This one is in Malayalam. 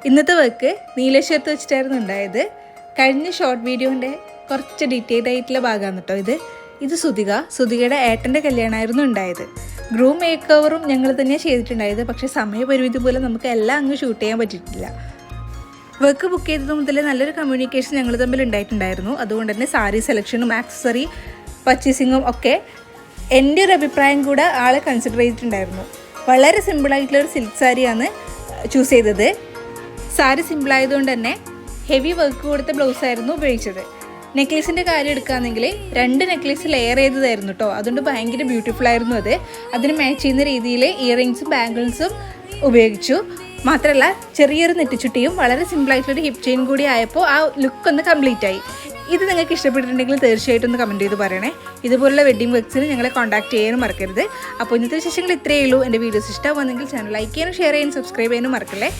ഇന്നത്തെ വർക്ക് നീലേശ്വരത്ത് വെച്ചിട്ടായിരുന്നു ഉണ്ടായത്. കഴിഞ്ഞ ഷോർട്ട് വീഡിയോൻ്റെ കുറച്ച് ഡീറ്റെയിൽഡ് ആയിട്ടുള്ള ഭാഗമാണ് കേട്ടോ ഇത് സുധികയുടെ ഏട്ടൻ്റെ കല്യാണമായിരുന്നു ഉണ്ടായത്. ഗ്രൂം മേക്ക് ഓവറും ഞങ്ങൾ തന്നെയാണ് ചെയ്തിട്ടുണ്ടായത്. പക്ഷേ സമയപരിമിതി പോലെ നമുക്ക് എല്ലാം അങ്ങ് ഷൂട്ട് ചെയ്യാൻ പറ്റിയിട്ടില്ല. വർക്ക് ബുക്ക് ചെയ്തത് മുതൽ നല്ലൊരു കമ്മ്യൂണിക്കേഷൻ ഞങ്ങൾ തമ്മിൽ ഉണ്ടായിട്ടുണ്ടായിരുന്നു. അതുകൊണ്ട് തന്നെ സാരി സെലക്ഷനും ആക്സസറി പർച്ചേസിങ്ങും ഒക്കെ എൻ്റെ ഒരു അഭിപ്രായം കൂടെ ആളെ കൺസിഡർ ചെയ്തിട്ടുണ്ടായിരുന്നു. വളരെ സിമ്പിളായിട്ടുള്ളൊരു സിൽക്ക് സാരിയാണ് ചൂസ് ചെയ്തത്. സാരി സിമ്പിളായതുകൊണ്ട് തന്നെ ഹെവി വർക്ക് കൊടുത്ത ബ്ലൗസായിരുന്നു ഉപയോഗിച്ചത്. നെക്ലേസിൻ്റെ കാര്യം എടുക്കുകയാണെങ്കിൽ 2 നെക്ലേസ് ലെയർ ചെയ്തതായിരുന്നു കേട്ടോ. അതുകൊണ്ട് ഭയങ്കര ബ്യൂട്ടിഫുൾ ആയിരുന്നു അതിന് മാച്ച് ചെയ്യുന്ന രീതിയിൽ ഇയറിങ്സും ബാംഗിൾസും ഉപയോഗിച്ചു. മാത്രമല്ല ചെറിയൊരു നെറ്റിച്ചുട്ടിയും വളരെ സിമ്പിളായിട്ടുള്ളൊരു ഹിപ്പ് ചെയിൻ കൂടി ആയപ്പോൾ ആ ലുക്ക് ഒന്ന് കംപ്ലീറ്റ് ആയി. ഇത് നിങ്ങൾക്ക് ഇഷ്ടപ്പെട്ടിട്ടുണ്ടെങ്കിൽ തീർച്ചയായിട്ടും ഒന്ന് കമൻറ്റ് ചെയ്ത് പറയണേ. ഇതുപോലുള്ള വെഡ്ഡിംഗ് വർക്ക്സിന് ഞങ്ങളെ കോൺടാക്ട് ചെയ്യാനും മറക്കരുത്. അപ്പോൾ ഇന്നത്തെ വിശേഷങ്ങൾ ഇത്രയേ ഉള്ളൂ. എൻ്റെ വീഡിയോസ് ഇഷ്ടമാകുന്നെങ്കിൽ ചാനൽ ലൈക്ക് ചെയ്യാനും ഷെയർ ചെയ്യാനും സബ്സ്ക്രൈബ് ചെയ്യാനും മറക്കല്ലേ.